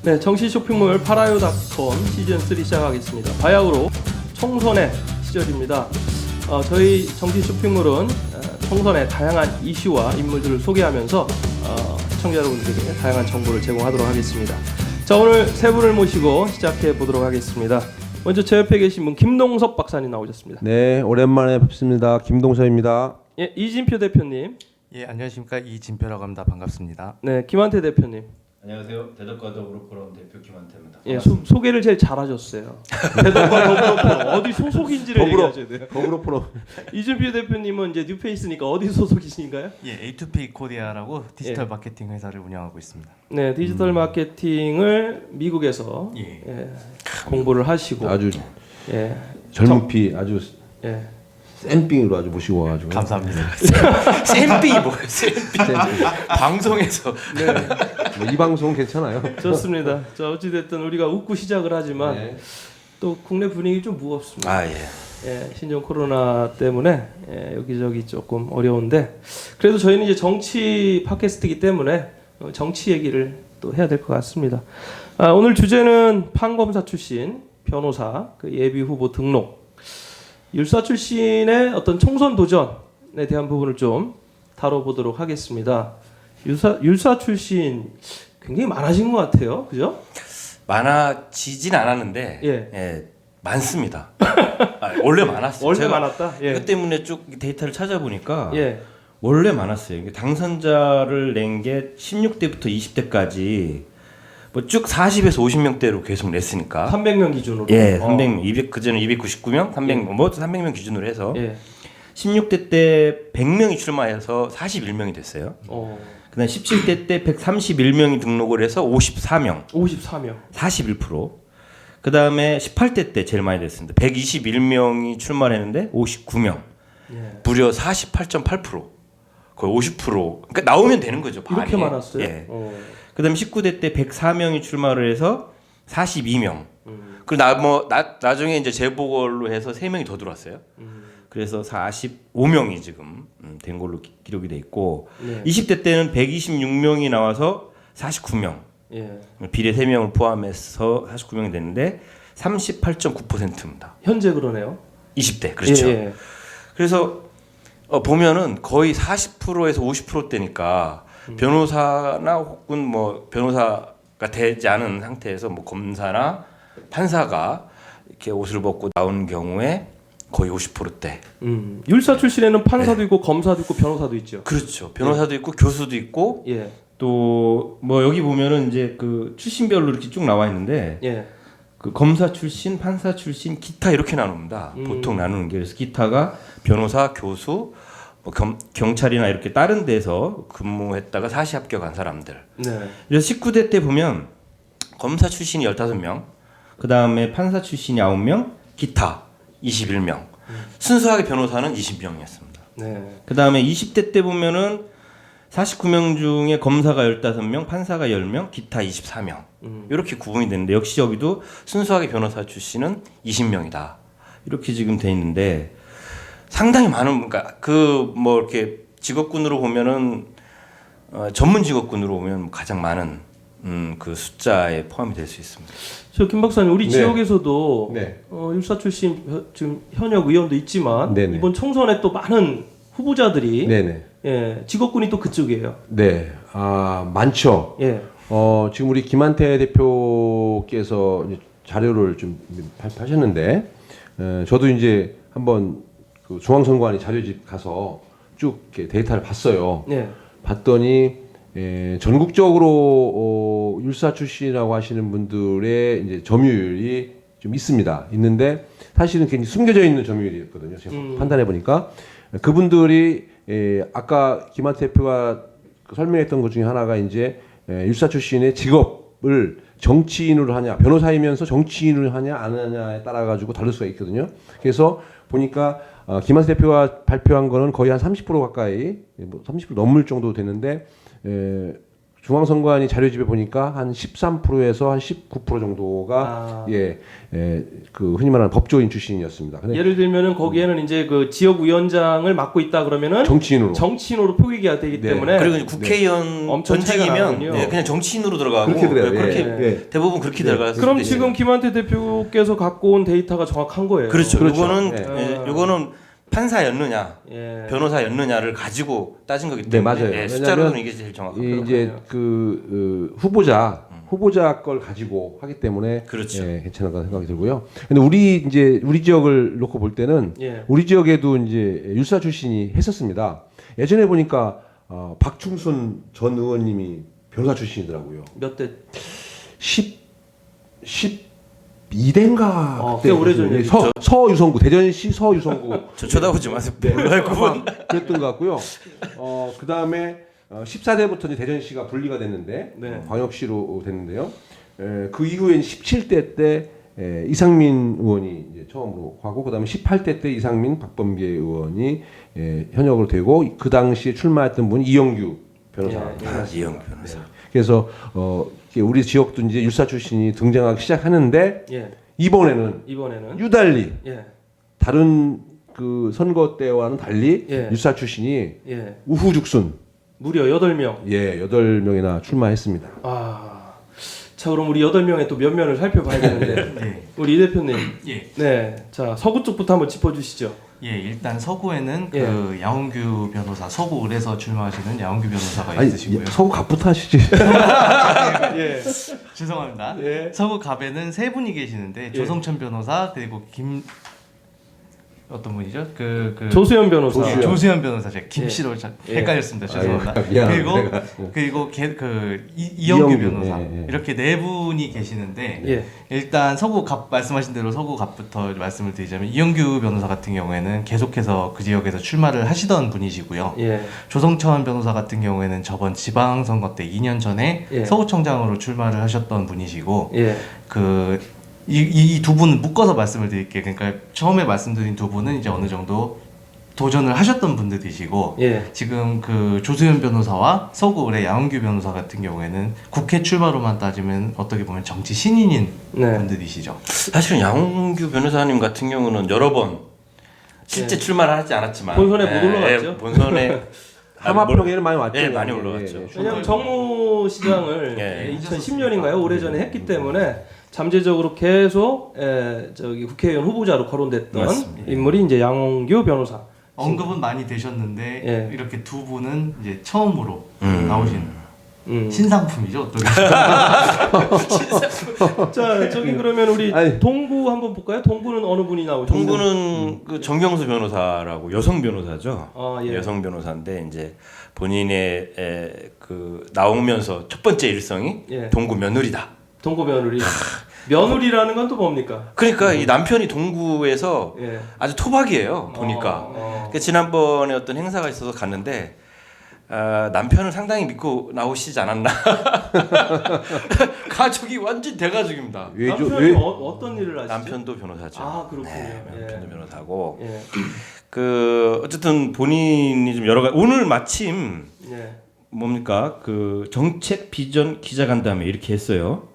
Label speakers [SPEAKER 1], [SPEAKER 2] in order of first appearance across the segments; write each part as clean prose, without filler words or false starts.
[SPEAKER 1] 네, 정치 쇼핑몰 파라요닷컴 시즌3 시작하겠습니다. 바야흐로 총선의 시절입니다. 저희 정치 쇼핑몰은 총선의 다양한 이슈와 인물들을 소개하면서 시청자 여러분들에게 다양한 정보를 제공하도록 하겠습니다. 자, 오늘 세 분을 모시고 시작해 보도록 하겠습니다. 먼저 제 옆에 계신 분 김동섭 박사님 나오셨습니다.
[SPEAKER 2] 네, 오랜만에 뵙습니다. 김동섭입니다.
[SPEAKER 1] 예, 이진표 대표님.
[SPEAKER 3] 예, 안녕하십니까, 이진표라고 합니다. 반갑습니다.
[SPEAKER 1] 네, 김한태 대표님.
[SPEAKER 4] 안녕하세요. 대덕과 더불어포럼 대표 김한태입니다.
[SPEAKER 1] 예, 소개를 제일 잘하셨어요. 대덕과 더불어포럼 어디 소속인지를 얘기하셔야 돼요.
[SPEAKER 2] 더불어포럼.
[SPEAKER 1] 이준표 대표님은 이제 뉴페이스니까 어디 소속이신가요?
[SPEAKER 3] 예, A2P 코리아라고 디지털 마케팅 회사를 운영하고 있습니다.
[SPEAKER 1] 네, 디지털 마케팅을 미국에서 공부를 하시고
[SPEAKER 2] 아주
[SPEAKER 1] 예,
[SPEAKER 2] 젊은 피 아주
[SPEAKER 1] 예.
[SPEAKER 2] 센빙으로 아주 모시고 와가지고.
[SPEAKER 3] 감사합니다. 샘삐 뭐예요? 샘삐. 방송에서.
[SPEAKER 2] 뭐 이 방송 괜찮아요.
[SPEAKER 1] 좋습니다. 자, 어찌 됐든 우리가 웃고 시작을 하지만
[SPEAKER 2] 네.
[SPEAKER 1] 또 국내 분위기 좀 무겁습니다.
[SPEAKER 3] 아, 예.
[SPEAKER 1] 예, 신종 코로나 때문에 여기저기 조금 어려운데 그래도 저희는 이제 정치 팟캐스트이기 때문에 정치 얘기를 또 해야 될 것 같습니다. 오늘 주제는 판검사 출신 변호사 그 예비 후보 등록, 율사 출신의 어떤 총선 도전에 대한 부분을 좀 다뤄보도록 하겠습니다. 율사 출신 굉장히 많아진 것 같아요, 그죠?
[SPEAKER 4] 많아지진 않았는데
[SPEAKER 1] 예.
[SPEAKER 4] 많습니다. 원래 많았어요.
[SPEAKER 1] 원래
[SPEAKER 4] 제가
[SPEAKER 1] 많았다. 예.
[SPEAKER 4] 그 때문에 쭉 데이터를 찾아보니까
[SPEAKER 1] 예.
[SPEAKER 4] 원래 많았어요. 이게 당선자를 낸 게 16대부터 20대까지 뭐 쭉 40에서 50명대로 계속 냈으니까.
[SPEAKER 1] 300명 기준으로.
[SPEAKER 4] 예, 300명. 200 그전에 299명, 300명, 뭐 300명 기준으로 해서
[SPEAKER 1] 예.
[SPEAKER 4] 16대 때 100명이 출마해서 41명이 됐어요. 그다음 17대 때 131명이 등록을 해서 54명.
[SPEAKER 1] 54명.
[SPEAKER 4] 41%. 그 다음에 18대 때 제일 많이 됐습니다. 121명이 출마를 했는데 59명.
[SPEAKER 1] 예.
[SPEAKER 4] 무려 48.8%. 거의 50%. 그러니까 나오면 되는 거죠.
[SPEAKER 1] 이렇게
[SPEAKER 4] 반이.
[SPEAKER 1] 많았어요?
[SPEAKER 4] 예. 그 다음에 19대 때 104명이 출마를 해서 42명. 그리고 나중에 이제 재보궐로 해서 3명이 더 들어왔어요. 그래서 45명이 지금 된 걸로 기록이 돼 있고,
[SPEAKER 1] 네.
[SPEAKER 4] 20대 때는 126명이 나와서 49명.
[SPEAKER 1] 예.
[SPEAKER 4] 비례 3명을 포함해서 49명이 됐는데 38.9%입니다.
[SPEAKER 1] 현재 그러네요.
[SPEAKER 4] 20대 그렇죠.
[SPEAKER 1] 예.
[SPEAKER 4] 그래서 보면은 거의 40%에서 50%대니까 변호사나 혹은 뭐 변호사가 되지 않은 상태에서 뭐 검사나 판사가 이렇게 옷을 벗고 나오는 경우에 거의 50%대.
[SPEAKER 1] 율사 출신에는 판사도 있고 검사도 있고 변호사도 있죠.
[SPEAKER 4] 그렇죠. 변호사도 있고 교수도 있고
[SPEAKER 1] 예.
[SPEAKER 4] 또 뭐 여기 보면은 이제 그 출신별로 이렇게 쭉 나와 있는데
[SPEAKER 1] 예.
[SPEAKER 4] 그 검사 출신, 판사 출신, 기타 이렇게 나눕니다. 보통 나누는 게. 그래서 기타가 변호사, 교수, 뭐 경찰이나 이렇게 다른 데서 근무했다가 사시 합격한 사람들.
[SPEAKER 1] 네.
[SPEAKER 4] 그래서 19대 때 보면 검사 출신이 15명, 그 다음에 판사 출신이 9명, 기타 21명. 순수하게 변호사는 20명이었습니다.
[SPEAKER 1] 네.
[SPEAKER 4] 그 다음에 20대 때 보면은 49명 중에 검사가 15명, 판사가 10명, 기타 24명. 이렇게 구분이 되는데 역시 여기도 순수하게 변호사 출신은 20명이다. 이렇게 지금 돼 있는데 상당히 많은, 그러니까 그 뭐 이렇게 직업군으로 보면은 전문 직업군으로 보면 가장 많은 그 숫자에 포함이 될 수 있습니다.
[SPEAKER 1] 저 김 박사님 우리
[SPEAKER 2] 네.
[SPEAKER 1] 지역에서도
[SPEAKER 2] 네.
[SPEAKER 1] 율사 출신 지금 현역 의원도 있지만
[SPEAKER 2] 네네.
[SPEAKER 1] 이번 총선에 또 많은 후보자들이
[SPEAKER 2] 네네.
[SPEAKER 1] 예, 직업군이 또 그쪽이에요.
[SPEAKER 2] 네. 많죠.
[SPEAKER 1] 예.
[SPEAKER 2] 지금 우리 김한태 대표께서 이제 자료를 좀 발표하셨는데, 저도 이제 한번 그 중앙선관위 자료집 가서 쭉 이렇게 데이터를 봤어요.
[SPEAKER 1] 네.
[SPEAKER 2] 봤더니 전국적으로 율사 출신이라고 하시는 분들의 이제 점유율이 좀 있는데 사실은 굉장히 숨겨져 있는 점유율이었거든요. 제가 판단해 보니까 그분들이 아까 김한태 대표가 설명했던 것 중에 하나가 이제 율사 출신의 직업을 정치인으로 하냐, 변호사이면서 정치인으로 하냐 안 하냐에 따라 가지고 다를 수가 있거든요. 그래서 보니까 김한태 대표가 발표한 거는 거의 한 30% 가까이, 30% 넘을 정도 되는데 중앙선관위 자료집에 보니까 한 13%에서 한 19% 정도가 그 흔히 말하는 법조인 출신이었습니다. 근데
[SPEAKER 1] 예를 들면은 거기에는 이제 그 지역 위원장을 맡고 있다 그러면은 정치인으로 표기가 되기 때문에
[SPEAKER 4] 그리고 이제 국회의원
[SPEAKER 1] 엄청 차이가
[SPEAKER 4] 전직이면
[SPEAKER 1] 나는군요.
[SPEAKER 4] 그냥 정치인으로 들어가고
[SPEAKER 2] 그렇게 그래요.
[SPEAKER 4] 그렇게 대부분 그렇게 들어가요.
[SPEAKER 1] 그럼 지금 김한태 대표께서 갖고 온 데이터가 정확한 거예요.
[SPEAKER 4] 그렇죠.
[SPEAKER 2] 그렇죠.
[SPEAKER 4] 요거는 판사였느냐, 변호사였느냐를 가지고 따진 거기 때문에
[SPEAKER 2] 맞아요.
[SPEAKER 4] 숫자로는 이게 제일 정확합니다.
[SPEAKER 2] 이제 그 후보자 걸 가지고 하기 때문에
[SPEAKER 4] 그렇죠.
[SPEAKER 2] 괜찮을까 생각이 들고요. 근데 우리 지역을 놓고 볼 때는 우리 지역에도 이제 율사 출신이 했었습니다. 예전에 보니까 박충순 전 의원님이 변호사 출신이더라고요.
[SPEAKER 1] 몇 대?
[SPEAKER 2] 12대인가
[SPEAKER 1] 꽤 오래전 얘기죠.
[SPEAKER 2] 서유성구 대전시 서유성구
[SPEAKER 4] 저 쳐다보지 마세요.
[SPEAKER 2] 아마 그랬던 것 같고요. 그 다음에 14대부터 이제 대전시가 분리가 됐는데 광역시로 됐는데요. 그 이후에 17대 때 이상민 의원이 이제 처음으로 하고 그 다음에 18대 때 이상민 박범계 의원이 현역으로 되고 그 당시에 출마했던 분이 이영규 변호사.
[SPEAKER 4] 이영규 변호사.
[SPEAKER 2] 그래서 우리 지역도 이제 율사 출신이 등장하기 시작하는데 이번에는 유달리 다른 그 선거 때와는 달리 율사 출신이 우후죽순
[SPEAKER 1] 무려 8명.
[SPEAKER 2] 8명이나 출마했습니다.
[SPEAKER 1] 자, 그럼 우리 8명의 또 면면을 살펴봐야 되는데 우리 이 대표님. 자, 서구 쪽부터 한번 짚어주시죠.
[SPEAKER 3] 일단 서구에는 그 양홍규 변호사, 서구 을에서 출마하시는 양홍규 변호사가 있으시고요.
[SPEAKER 2] 서구 갑부터 하시지.
[SPEAKER 3] 죄송합니다. 서구 갑에는 세 분이 계시는데 조성천 변호사 그리고 어떤 분이죠?
[SPEAKER 1] 조수연 변호사.
[SPEAKER 3] 조수연 변호사 제가 김씨로 헷갈렸습니다. 죄송합니다. 그리고 이영규 변호사 이렇게 네 분이 계시는데 일단 서구 갑 말씀하신 대로 서구 갑부터 말씀을 드리자면 이영규 변호사 같은 경우에는 계속해서 그 지역에서 출마를 하시던 분이시고요. 조성천 변호사 같은 경우에는 저번 지방선거 때 2년 전에 서구청장으로 출마를 하셨던 분이시고 이 두 분 묶어서 말씀을 드릴게요. 그러니까 처음에 말씀드린 두 분은 이제 어느 정도 도전을 하셨던 분들이시고 지금 그 조수연 변호사와 서구을의 양홍규 변호사 같은 경우에는 국회 출마로만 따지면 어떻게 보면 정치 신인인 분들이시죠.
[SPEAKER 4] 사실은 양홍규 변호사님 같은 경우는 여러 번 실제 출마를 하지 않았지만
[SPEAKER 1] 본선에 못 올라갔죠.
[SPEAKER 4] 본선에
[SPEAKER 2] 하마평에는 많이 왔죠.
[SPEAKER 4] 많이 올라갔죠.
[SPEAKER 1] 왜냐하면 정무시장을 2010년인가요? 오래전에 했기 때문에 잠재적으로 계속 저기 국회의원 후보자로 거론됐던 인물이 이제 양홍규 변호사.
[SPEAKER 3] 언급은 많이 되셨는데 이렇게 두 분은 이제 처음으로 나오신 신상품이죠.
[SPEAKER 4] 자,
[SPEAKER 1] 저기 그러면 우리 동구 한번 볼까요? 동구는 어느 분이 나오죠?
[SPEAKER 4] 동구는 그 정경수 변호사라고 여성 변호사죠. 여성 변호사인데 이제 본인의 그 나오면서 첫 번째 일성이 동구 며느리다.
[SPEAKER 1] 동구 며느리. 며느리라는 건 또 뭡니까?
[SPEAKER 4] 그러니까 이 남편이 동구에서 아주 토박이에요. 보니까. 그러니까 지난번에 어떤 행사가 있어서 갔는데 남편을 상당히 믿고 나오시지 않았나. 가족이 완전 대가족입니다.
[SPEAKER 1] 남편이 어떤 일을 하시죠?
[SPEAKER 4] 남편도 변호사죠.
[SPEAKER 1] 그렇군요.
[SPEAKER 4] 남편도 변호사고. 그 어쨌든 본인이 좀 여러 가지 오늘 마침 뭡니까 그 정책 비전 기자간담회 이렇게 했어요.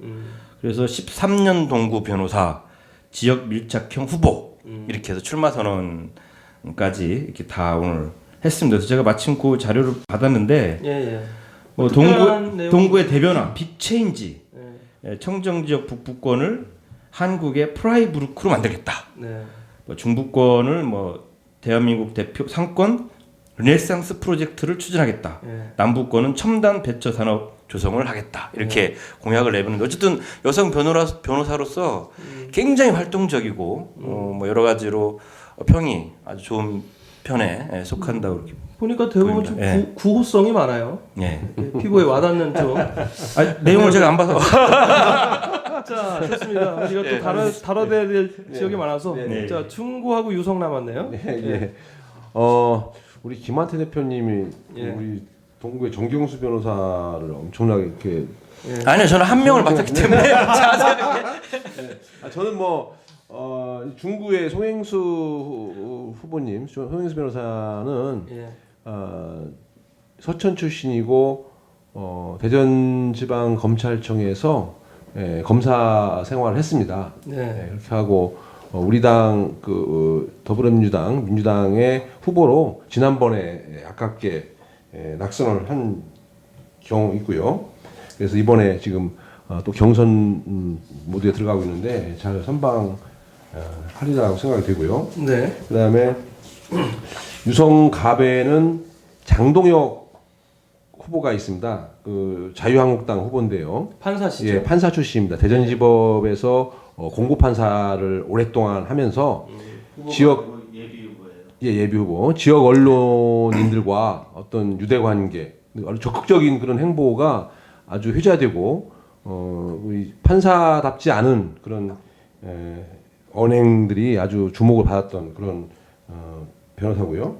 [SPEAKER 4] 그래서 13년 동구 변호사 지역 밀착형 후보 이렇게 해서 출마 선언까지 이렇게 다 오늘 했습니다. 그래서 제가 마침 그 자료를 받았는데 뭐 동구의 대변화 빅체인지 청정 지역 북부권을 한국의 프라이부르크로 만들겠다. 뭐 중부권을 뭐 대한민국 대표 상권 르네상스 프로젝트를 추진하겠다. 남부권은 첨단 배처 산업 조성을 하겠다. 이렇게 공약을 내보는데 어쨌든 여성 변호사로서 굉장히 활동적이고 뭐 여러 가지로 평이 아주 좋은 편에 속한다고 이렇게
[SPEAKER 1] 보니까 대부분 좀 구호성이 많아요. 피부에 와닿는 좀.
[SPEAKER 4] 내용을 제가 안 봐서.
[SPEAKER 1] 자, 좋습니다. 우리가 또 다뤄야 될 지역이 많아서 자, 중구하고 유성 남았네요.
[SPEAKER 2] 우리 김한태 대표님이 우리 동구의 정경수 변호사를 엄청나게 이렇게
[SPEAKER 4] 아니요, 저는 한 명을 맡았기 때문에
[SPEAKER 2] 저는 뭐 중구의 송행수 후보님, 송행수 변호사는 서천 출신이고 대전지방검찰청에서 검사 생활을 했습니다.
[SPEAKER 1] 네.
[SPEAKER 2] 그렇게 하고 우리 당 더불어민주당 민주당의 후보로 지난번에 아깝게 낙선을 한 경우 있고요. 그래서 이번에 지금 또 경선 모드에 들어가고 있는데 잘 선방하리라고 생각이 되고요.
[SPEAKER 1] 네.
[SPEAKER 2] 그다음에 유성갑에는 장동혁 후보가 있습니다. 그 자유한국당 후보인데요.
[SPEAKER 1] 판사시죠?
[SPEAKER 2] 예, 판사 출신입니다. 대전지법에서 공고 판사를 오랫동안 하면서 지역 예비 후보, 지역 언론인들과 어떤 유대 관계, 아주 적극적인 그런 행보가 아주 회자되고 우리 판사답지 않은 그런 언행들이 아주 주목을 받았던 그런 변호사고요.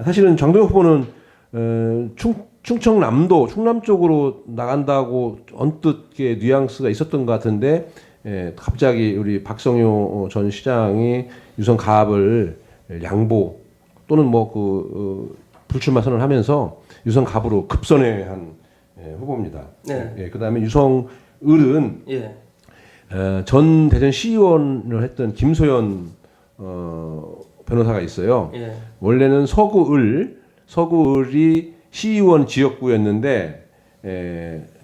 [SPEAKER 2] 사실은 장동혁 후보는 충청남도, 충남 쪽으로 나간다고 언뜻 뉘앙스가 있었던 것 같은데 갑자기 우리 박성효 전 시장이 유성갑을 양보 또는 불출마 선언하면서 유성갑으로 급선회한 후보입니다.
[SPEAKER 1] 네.
[SPEAKER 2] 그다음에 유성을은
[SPEAKER 1] 예.
[SPEAKER 2] 전 대전시의원을 했던 김소연 변호사가 있어요.
[SPEAKER 1] 예.
[SPEAKER 2] 원래는 서구을이 시의원 지역구였는데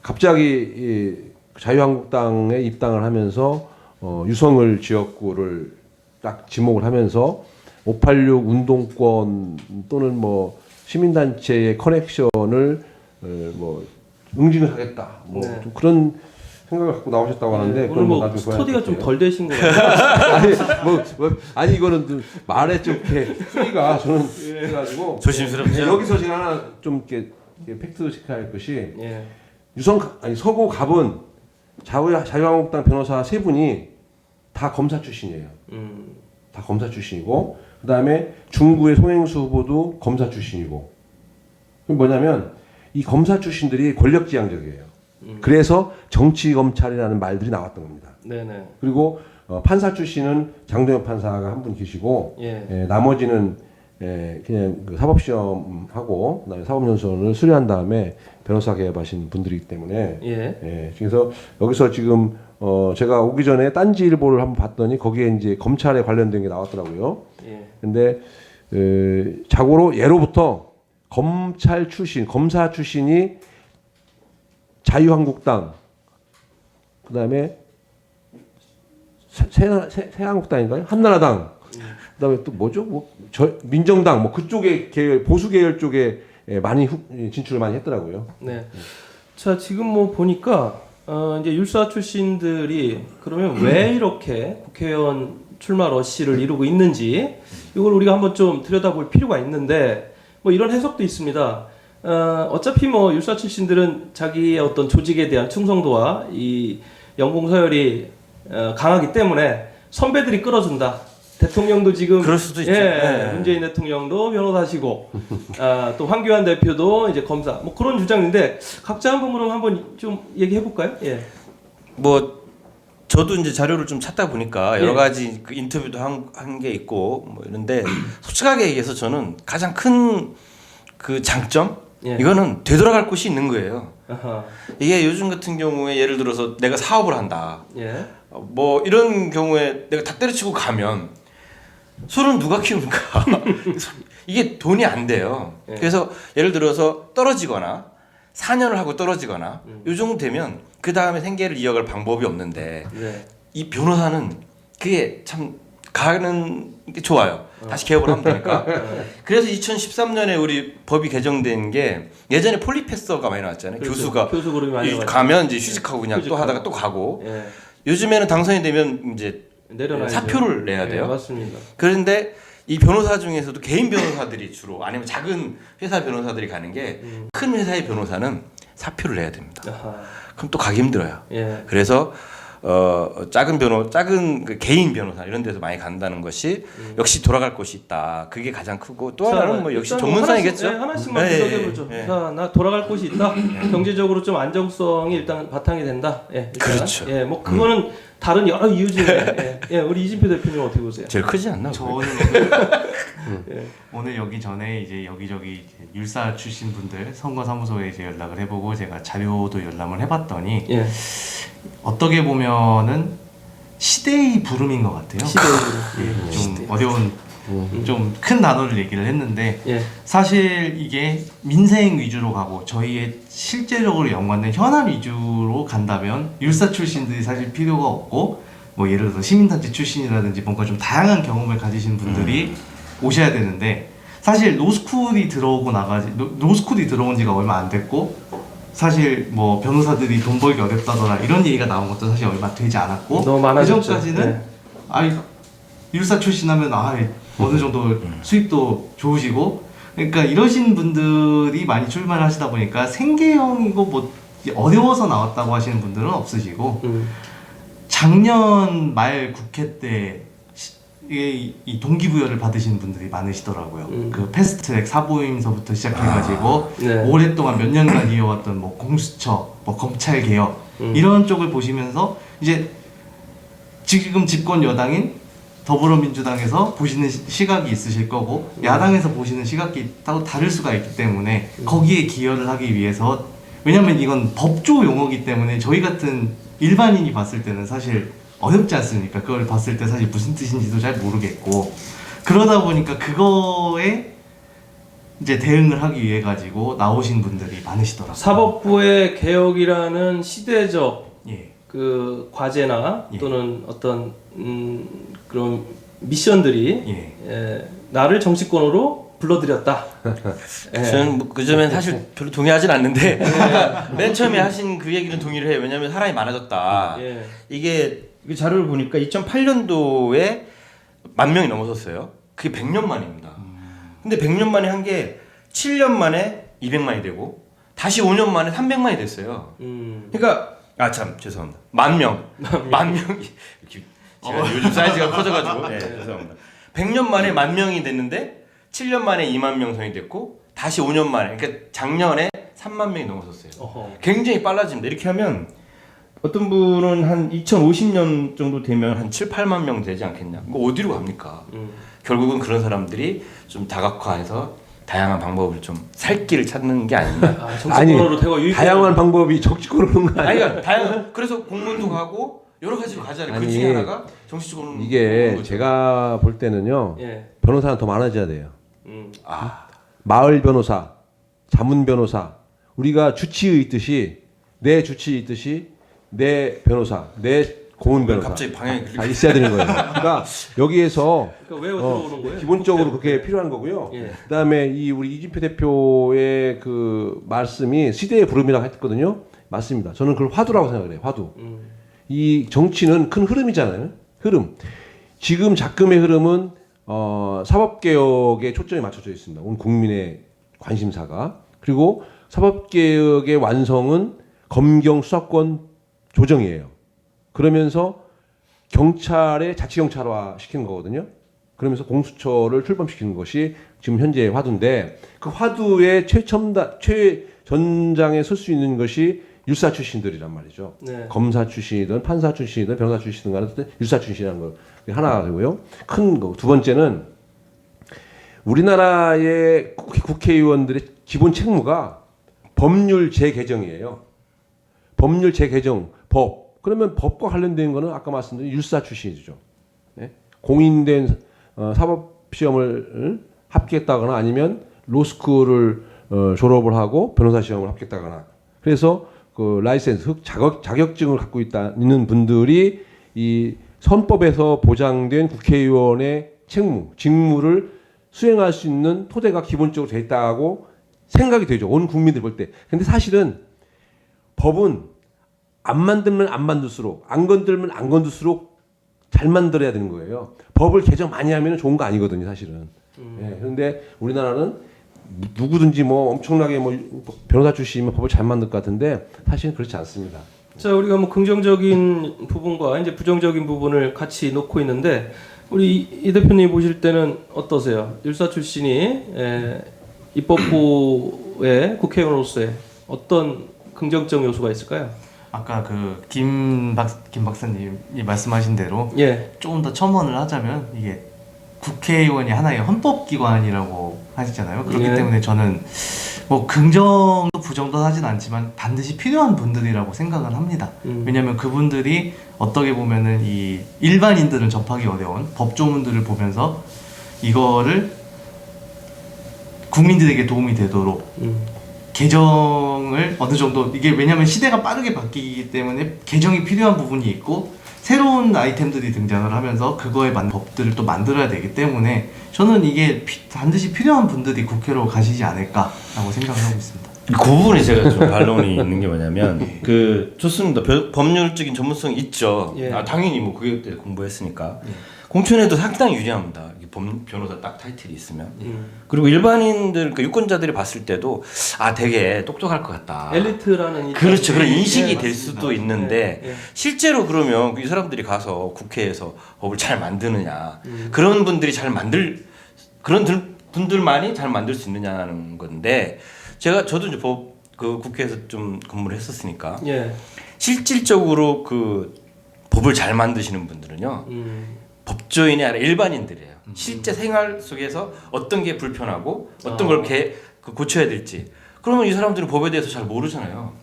[SPEAKER 2] 갑자기 자유한국당에 입당을 하면서 유성을 지역구를 딱 지목을 하면서 586 운동권 또는 시민단체의 커넥션을 응징을 하겠다.
[SPEAKER 1] 네.
[SPEAKER 2] 좀 그런 생각을 갖고 나오셨다고 하는데
[SPEAKER 1] 오늘
[SPEAKER 2] 나중에
[SPEAKER 1] 스터디가 좀
[SPEAKER 2] 봐야
[SPEAKER 1] 덜 되신 것 같아요.
[SPEAKER 2] 아니 이거는 좀 말에 좀 이렇게 소리가 저는 그래가지고
[SPEAKER 4] 조심스럽죠.
[SPEAKER 2] 여기서 제가 하나 좀 이렇게 팩트 체크할 것이
[SPEAKER 1] 예.
[SPEAKER 2] 서구갑은 자유한국당 변호사 세 분이 다 검사 출신이에요. 다 검사 출신이고 그 다음에 중구의 송행수 후보도 검사 출신이고. 그럼 뭐냐면 이 검사 출신들이 권력지향적이에요. 그래서 정치 검찰이라는 말들이 나왔던 겁니다.
[SPEAKER 1] 네네.
[SPEAKER 2] 그리고 판사 출신은 장동혁 판사가 한 분 계시고
[SPEAKER 1] 예.
[SPEAKER 2] 나머지는 그냥 그 사법시험하고 그다음에 사법연수원을 수료한 다음에 변호사 개업하신 분들이기 때문에
[SPEAKER 1] 예.
[SPEAKER 2] 그래서 여기서 지금 제가 오기 전에 딴지일보를 한번 봤더니 거기에 이제 검찰에 관련된 게 나왔더라고요.
[SPEAKER 1] 예.
[SPEAKER 2] 근데 자고로 예로부터 검찰 출신, 검사 출신이 자유한국당, 그다음에 새한국당인가요? 한나라당, 그다음에 또 뭐죠? 민정당, 그쪽에 계열, 보수 계열 쪽에 많이 진출을 많이 했더라고요.
[SPEAKER 1] 네. 자 지금 보니까 이제 율사 출신들이 그러면 왜 이렇게 국회의원 출마 러시를 이루고 있는지 이걸 우리가 한번 좀 들여다볼 필요가 있는데 이런 해석도 있습니다. 어차피 율사 출신들은 자기의 어떤 조직에 대한 충성도와 이 연공 서열이 강하기 때문에 선배들이 끌어준다. 대통령도 지금
[SPEAKER 4] 그럴 수도 있죠. 네.
[SPEAKER 1] 문재인 대통령도 변호사시고 또 황교안 대표도 이제 검사 그런 주장인데 각자 한번 그럼 한번 좀 얘기해 볼까요? 예.
[SPEAKER 4] 저도 이제 자료를 좀 찾다 보니까 여러 가지 그 인터뷰도 한 게 있고 이런데 솔직하게 얘기해서 저는 가장 큰 그 장점 이거는 되돌아갈 곳이 있는 거예요.
[SPEAKER 1] 아하.
[SPEAKER 4] 이게 요즘 같은 경우에 예를 들어서 내가 사업을 한다.
[SPEAKER 1] 예.
[SPEAKER 4] 이런 경우에 내가 다 때려치고 가면 소는 누가 키웁니까? 이게 돈이 안 돼요.
[SPEAKER 1] 예.
[SPEAKER 4] 그래서 예를 들어서 떨어지거나 4년을 하고 떨어지거나 요 정도 되면 그 다음에 생계를 이어갈 방법이 없는데
[SPEAKER 1] 네.
[SPEAKER 4] 이 변호사는 그게 참 가는 게 좋아요. 다시 개업을 하면 되니까. 그래서 2013년에 우리 법이 개정된 게 예전에 폴리페서가 많이 나왔잖아요.
[SPEAKER 1] 그렇죠.
[SPEAKER 4] 교수가
[SPEAKER 1] 교수 그룹이 많이 나왔죠.
[SPEAKER 4] 가면 이제 휴직하고 그냥 또
[SPEAKER 1] 휴직하고.
[SPEAKER 4] 하다가 또 가고.
[SPEAKER 1] 예.
[SPEAKER 4] 요즘에는 당선이 되면 이제
[SPEAKER 1] 내려놔야죠.
[SPEAKER 4] 사표를 내야 돼요.
[SPEAKER 1] 예, 맞습니다.
[SPEAKER 4] 그런데 이 변호사 중에서도 개인 변호사들이 주로 아니면 작은 회사 변호사들이 가는 게 큰 회사의 변호사는 사표를 내야 됩니다.
[SPEAKER 1] 아하.
[SPEAKER 4] 그럼 또 가기 힘들어요.
[SPEAKER 1] 예.
[SPEAKER 4] 그래서 작은 그 개인 변호사 이런 데서 많이 간다는 것이 역시 돌아갈 곳이 있다. 그게 가장 크고 또 하나는 역시
[SPEAKER 1] 일단
[SPEAKER 4] 전문성이겠죠.
[SPEAKER 1] 하나씩만 분석해보죠. 자, 나 돌아갈 곳이 있다. 경제적으로 좀 안정성이 일단 바탕이 된다. 예, 일단.
[SPEAKER 4] 그렇죠.
[SPEAKER 1] 예, 그거는 다른 여러 이유 중에 우리 이진표 대표님 어떻게 보세요?
[SPEAKER 4] 제일 크지 않나?
[SPEAKER 3] 저는 오늘 여기 전에 이제 여기저기 율사 출신 분들 선거사무소에 이제 연락을 해보고 제가 자료도 열람을 해봤더니
[SPEAKER 1] 예.
[SPEAKER 3] 어떻게 보면은 시대의 부름인 것 같아요. 예, 좀 어려운 좀 큰 단어를 얘기를 했는데
[SPEAKER 1] 예.
[SPEAKER 3] 사실 이게 민생 위주로 가고 저희의 실제적으로 연관된 현안 위주로 간다면 율사 출신들이 사실 필요가 없고 뭐 예를 들어서 시민단체 출신이라든지 뭔가 좀 다양한 경험을 가지신 분들이 오셔야 되는데 사실 로스쿨이 들어오고 나가지 로스쿨이 들어온 지가 얼마 안 됐고 사실 뭐 변호사들이 돈 벌기 어렵다더라 이런 얘기가 나온 것도 사실 얼마 되지 않았고
[SPEAKER 1] 너무 많아졌죠.
[SPEAKER 3] 그전까지는
[SPEAKER 1] 네.
[SPEAKER 3] 아이 율사 출신하면 어느 정도 수입도 좋으시고 그러니까 이러신 분들이 많이 출마하시다 보니까 생계형이고 뭐 어려워서 나왔다고 하시는 분들은 없으시고 작년 말 국회 때 이 동기부여를 받으시는 분들이 많으시더라고요. 그 패스트트랙 사보임서부터 시작해가지고
[SPEAKER 1] 네.
[SPEAKER 3] 오랫동안 몇 년간 이어왔던 뭐 공수처, 뭐 검찰 개혁 이런 쪽을 보시면서 이제 지금 집권 여당인 더불어민주당에서 보시는 시각이 있으실 거고 야당에서 보시는 시각이 따로 다를 수가 있기 때문에 거기에 기여를 하기 위해서 왜냐면 이건 법조 용어이기 때문에 저희 같은 일반인이 봤을 때는 사실 어렵지 않습니까? 그걸 봤을 때 사실 무슨 뜻인지도 잘 모르겠고 그러다 보니까 그거에 이제 대응을 하기 위해 가지고 나오신 분들이 많으시더라고요.
[SPEAKER 1] 사법부의 개혁이라는 시대적
[SPEAKER 3] 예.
[SPEAKER 1] 그 과제나
[SPEAKER 3] 예.
[SPEAKER 1] 또는 어떤 그런 미션들이
[SPEAKER 3] 예.
[SPEAKER 1] 나를 정치권으로 불러들였다.
[SPEAKER 4] 저는 뭐그 점엔 사실 별로 동의하진 않는데 맨 처음에 하신 그 얘기는 동의를 해요. 왜냐하면 사람이 많아졌다.
[SPEAKER 1] 예.
[SPEAKER 4] 이게 그 자료를 보니까 2008년도에 10,000명이 넘어섰어요. 그게 100년 만입니다. 근데 100년 만에 한 게 7년 만에 200만이 되고 다시 5년 만에 300만이 됐어요. 그러니까 참 죄송합니다. 10,000명. 10,000명이 제가 요즘 사이즈가 커져가지고 죄송합니다. 100년 만에 10,000명이 됐는데 7년 만에 20,000명 성이 됐고 다시 5년 만에 그러니까 작년에 30,000명이 넘어섰어요.
[SPEAKER 1] 어허.
[SPEAKER 4] 굉장히 빨라집니다. 이렇게 하면 어떤 분은 한 2050년 정도 되면 한 7, 8만 명 되지 않겠냐. 뭐 어디로 갑니까? 결국은 그런 사람들이 좀 다각화해서 다양한 방법을 좀 살 길을 찾는 게 아닌가.
[SPEAKER 1] 정치권으로 대거 유입.
[SPEAKER 2] 다양한 방법이 정치권으로 오는 거 아니야?
[SPEAKER 4] 그러니까 다양한 그래서 공무원도 가고 여러 가지로 가잖아요. 그
[SPEAKER 2] 아니,
[SPEAKER 4] 중에 하나가 정치적으로
[SPEAKER 2] 이게 제가 볼 때는요.
[SPEAKER 1] 예.
[SPEAKER 2] 변호사는 더 많아져야 돼요.
[SPEAKER 4] 아
[SPEAKER 2] 마을 변호사, 자문 변호사, 우리가 주치의 있듯이 내 주치의 있듯이 내 변호사, 내 고문 변호사
[SPEAKER 4] 갑자기 방향이
[SPEAKER 2] 다 있어야 되는 거예요. 그러니까 여기에서
[SPEAKER 1] 그러니까 왜 들어오는 거예요?
[SPEAKER 2] 기본적으로 그렇게 필요한 거고요.
[SPEAKER 1] 예.
[SPEAKER 2] 그다음에 이 우리 이진표 대표의 그 말씀이 시대의 부름이라고 했거든요. 맞습니다. 저는 그걸 화두라고 생각을 해요. 화두. 이 정치는 큰 흐름이잖아요. 흐름. 지금 작금의 흐름은 사법개혁에 초점이 맞춰져 있습니다. 온 국민의 관심사가. 그리고 사법개혁의 완성은 검경 수사권 조정이에요. 그러면서 경찰의 자치경찰화 시키는 거거든요. 그러면서 공수처를 출범시키는 것이 지금 현재의 화두인데 그 화두의 최전장에 설 수 있는 것이 율사 출신들이란 말이죠.
[SPEAKER 1] 네.
[SPEAKER 2] 검사 출신이든 판사 출신이든 변호사 출신이든 간에 율사 출신이라는 거 하나고요. 큰 거. 두 번째는 우리나라의 국회의원들의 기본 책무가 법률 재개정이에요. 법률 재개정, 법. 그러면 법과 관련된 거는 아까 말씀드린 율사 출신이죠. 네? 공인된 사법시험을 합격했다거나 아니면 로스쿨을 졸업을 하고 변호사 시험을 합격했다거나 그래서 그 라이센스, 자격증을 갖고 있는 분들이 이 헌법에서 보장된 국회의원의 책무, 직무를 수행할 수 있는 토대가 기본적으로 돼 있다고 생각이 되죠. 온 국민들 볼 때. 근데 사실은 법은 안 만들면 안 만들수록 안 건들면 안 건들수록 잘 만들어야 되는 거예요. 법을 개정 많이 하면 좋은 거 아니거든요, 사실은. 예, 그런데 우리나라는 누구든지 뭐 엄청나게 뭐 변호사 출신이면 법을 잘 만들 것 같은데 사실은 그렇지 않습니다.
[SPEAKER 1] 자, 우리가 뭐 긍정적인 부분과 이제 부정적인 부분을 같이 놓고 있는데 우리 이 대표님 보실 때는 어떠세요? 율사 출신이 입법부의 국회의원으로서의 어떤 긍정적 요소가 있을까요?
[SPEAKER 3] 아까 그 김 박사님이 말씀하신 대로
[SPEAKER 1] 예.
[SPEAKER 3] 조금 더 첨언을 하자면 이게 국회의원이 하나의 헌법기관이라고 하시잖아요. 그렇기
[SPEAKER 1] 예.
[SPEAKER 3] 때문에 저는 뭐 긍정도 부정도 하진 않지만 반드시 필요한 분들이라고 생각은 합니다. 왜냐하면 그분들이 어떻게 보면은 이 일반인들은 접하기 어려운 법조문들을 보면서 이거를 국민들에게 도움이 되도록 개정을 어느 정도 이게 왜냐하면 시대가 빠르게 바뀌기 때문에 개정이 필요한 부분이 있고 새로운 아이템들이 등장을 하면서 그거에 맞는 법들을 또 만들어야 되기 때문에 저는 이게 반드시 필요한 분들이 국회로 가시지 않을까라고 생각을 하고 있습니다.
[SPEAKER 4] 그 부분이 제가 좀 반론이 있는 게 뭐냐면 그 좋습니다. 법률적인 전문성이 있죠.
[SPEAKER 1] 예.
[SPEAKER 4] 당연히 뭐 그게 때 공부했으니까 공천에도 상당히 유리합니다. 변호사 딱 타이틀이 있으면. 그리고 일반인들 그러니까 유권자들이 봤을 때도 되게 똑똑할 것 같다.
[SPEAKER 1] 엘리트라는
[SPEAKER 4] 그렇죠. 그런 인식이
[SPEAKER 1] 예,
[SPEAKER 4] 될 수도 있는데
[SPEAKER 1] 예.
[SPEAKER 4] 실제로 그러면 이 사람들이 가서 국회에서 법을 잘 만드느냐 그런 분들이 그런 분들만이 잘 만들 수 있느냐는 건데 저도 이제 그 국회에서 좀 근무를 했었으니까
[SPEAKER 1] 예.
[SPEAKER 4] 실질적으로 그 법을 잘 만드시는 분들은요 법조인이 아니라 일반인들이에요. 실제 생활 속에서 어떤 게 불편하고 어떤 걸 고쳐야 될지 그러면 이 사람들은 법에 대해서 잘 모르잖아요.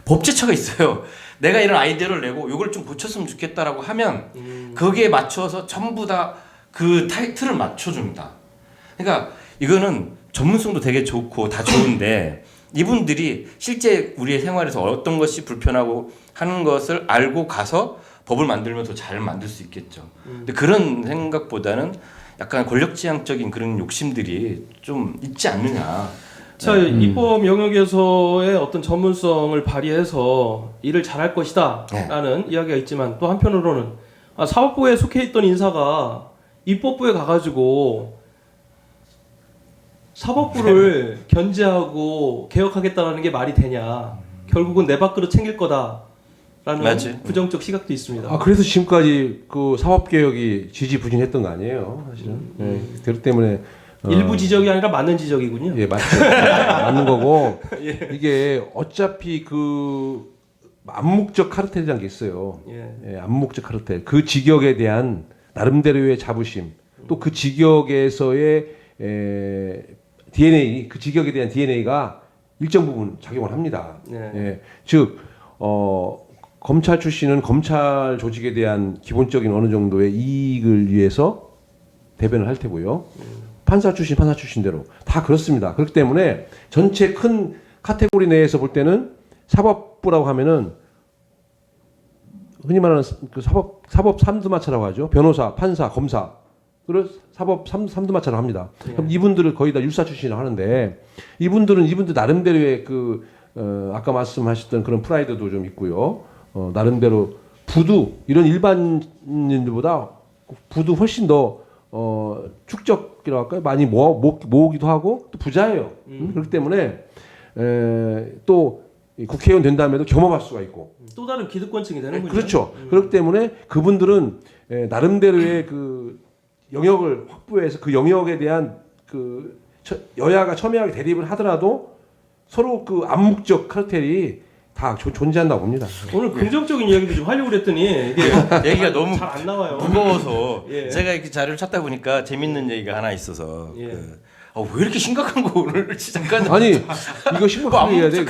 [SPEAKER 4] 법제처가 있어요. 내가 이런 아이디어를 내고 이걸 좀 고쳤으면 좋겠다라고 하면 거기에 맞춰서 전부 다 그 타이틀을 맞춰줍니다. 그러니까 이거는 전문성도 되게 좋고 다 좋은데 이분들이 실제 우리의 생활에서 어떤 것이 불편하고 하는 것을 알고 가서 법을 만들면 더 잘 만들 수 있겠죠. 근데 그런 생각보다는 약간 권력지향적인 그런 욕심들이 좀 있지 않느냐.
[SPEAKER 1] 자, 입법 영역에서의 어떤 전문성을 발휘해서 일을 잘할 것이다라는 이야기가 있지만 또 한편으로는 사법부에 속해 있던 인사가 입법부에 가가지고 사법부를 견제하고 개혁하겠다는 게 말이 되냐? 결국은 내 밥그릇 챙길 거다라는
[SPEAKER 4] 맞지.
[SPEAKER 1] 부정적 시각도 있습니다.
[SPEAKER 2] 그래서 지금까지 그 사법개혁이 지지부진했던 거 아니에요, 사실은. 네, 그렇기 때문에
[SPEAKER 1] 일부 지적이 아니라 맞는 지적이군요.
[SPEAKER 2] 예, 맞죠. 맞는 거고 이게 어차피 그 암묵적 카르텔이라는 게 있어요. 예, 암묵적 카르텔. 그 직역에 대한 나름대로의 자부심, 또 그 직역에서의 DNA, 그 직역에 대한 DNA가 일정 부분 작용을 합니다. 예, 즉 검찰 출신은 검찰 조직에 대한 기본적인 어느 정도의 이익을 위해서 대변을 할 테고요. 판사 출신대로 다 그렇습니다. 그렇기 때문에 전체 큰 카테고리 내에서 볼 때는 사법부라고 하면은 흔히 말하는 그 사법 삼두마차라고 하죠. 변호사, 판사, 검사를 사법 삼두마차라고 합니다. 그럼 이분들을 거의 다 율사 출신이라고 하는데 이분들 나름대로의 아까 말씀하셨던 그런 프라이드도 좀 있고요. 나름대로 부도 이런 일반인들보다 부도 훨씬 더 축적이라고 할까요? 많이 모으기도 하고 또 부자예요. 그렇기 때문에 또 국회의원 된다음에도 겸업할 수가 있고
[SPEAKER 1] 또 다른 기득권층이 되는군요.
[SPEAKER 2] 그렇죠. 그렇기 때문에 그분들은 나름대로의 그 영역을 확보해서 그 영역에 대한 그 여야가 첨예하게 대립을 하더라도 서로 그 암묵적 카르텔이 다 존재한다고 봅니다.
[SPEAKER 1] 오늘 긍정적인 이야기도 좀 하려고 그랬더니 이게
[SPEAKER 4] 얘기가 너무
[SPEAKER 1] 잘 안 나와요.
[SPEAKER 4] 무거워서
[SPEAKER 1] 예.
[SPEAKER 4] 제가 이렇게 자료를 찾다 보니까 재밌는 얘기가 하나 있어서
[SPEAKER 1] 예.
[SPEAKER 4] 왜 이렇게 심각한 거 오늘 시작하는
[SPEAKER 2] 아니 이거 심각하게 해야 돼.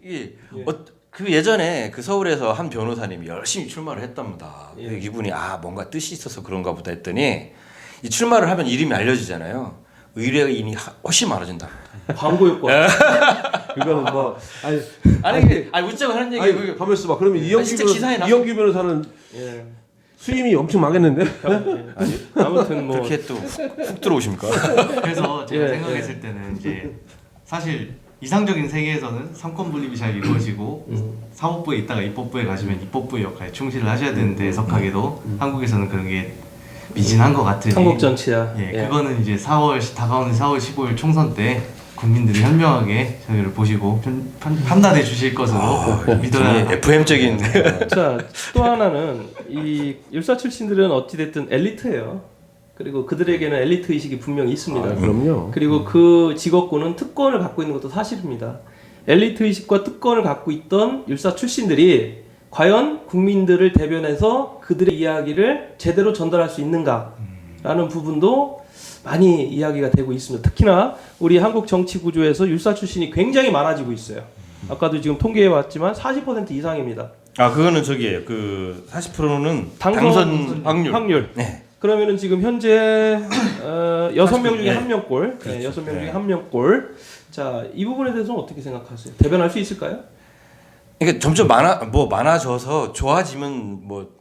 [SPEAKER 2] 이거.
[SPEAKER 4] 그 예전에 그 서울에서 한 변호사님이 열심히 출마를 했답니다.
[SPEAKER 1] 예.
[SPEAKER 4] 이분이 뭔가 뜻이 있어서 그런가 보다 했더니 이 출마를 하면 이름이 알려지잖아요. 의뢰인이 훨씬 많아진다.
[SPEAKER 1] 광고 효과.
[SPEAKER 2] 이거는 뭐
[SPEAKER 4] 아니 웃자고 하는 얘기.
[SPEAKER 2] 아니 가만 있어봐. 그러면 이영규 변호사는
[SPEAKER 1] 예.
[SPEAKER 2] 수임이 엄청 많겠는데?
[SPEAKER 1] 아무튼 뭐
[SPEAKER 4] 그렇게 또 훅 들어오십니까?
[SPEAKER 3] 그래서 제가
[SPEAKER 1] 예,
[SPEAKER 3] 생각했을 때는 이제 사실 이상적인 세계에서는 삼권 분립이 잘 이루어지고 사법부에 있다가 입법부에 가시면 입법부의 역할에 충실을 하셔야 되는데 해석하게도 한국에서는 그런 게 미진한 것 같으니
[SPEAKER 1] 한국 정치야.
[SPEAKER 3] 예, 그거는 이제 다가오는 4월 15일 총선 때 국민들이 현명하게 저희를 보시고 판단해 주실 것으로 믿어야
[SPEAKER 4] FM적인
[SPEAKER 1] 자, 또 하나는 이 율사 출신들은 어찌 됐든 엘리트예요. 그리고 그들에게는 엘리트 의식이 분명히 있습니다.
[SPEAKER 2] 그럼요.
[SPEAKER 1] 그리고 그 직업군은 특권을 갖고 있는 것도 사실입니다. 엘리트 의식과 특권을 갖고 있던 율사 출신들이 과연 국민들을 대변해서 그들의 이야기를 제대로 전달할 수 있는가라는 부분도 많이 이야기가 되고 있습니다. 특히나 우리 한국 정치 구조에서 율사 출신이 굉장히 많아지고 있어요. 아까도 지금 통계해 왔지만 40% 이상입니다.
[SPEAKER 4] 아 그거는 저기예요. 그 40%는
[SPEAKER 1] 당선
[SPEAKER 4] 확률. 네.
[SPEAKER 1] 그러면은 지금 현재 6명 중에 1명꼴,
[SPEAKER 4] 그렇죠.
[SPEAKER 1] 네, 6명 중에 1명꼴. 자, 이 부분에 대해서는 어떻게 생각하세요? 대변할 수 있을까요?
[SPEAKER 4] 그러니까 점점 많아져서 좋아지면 뭐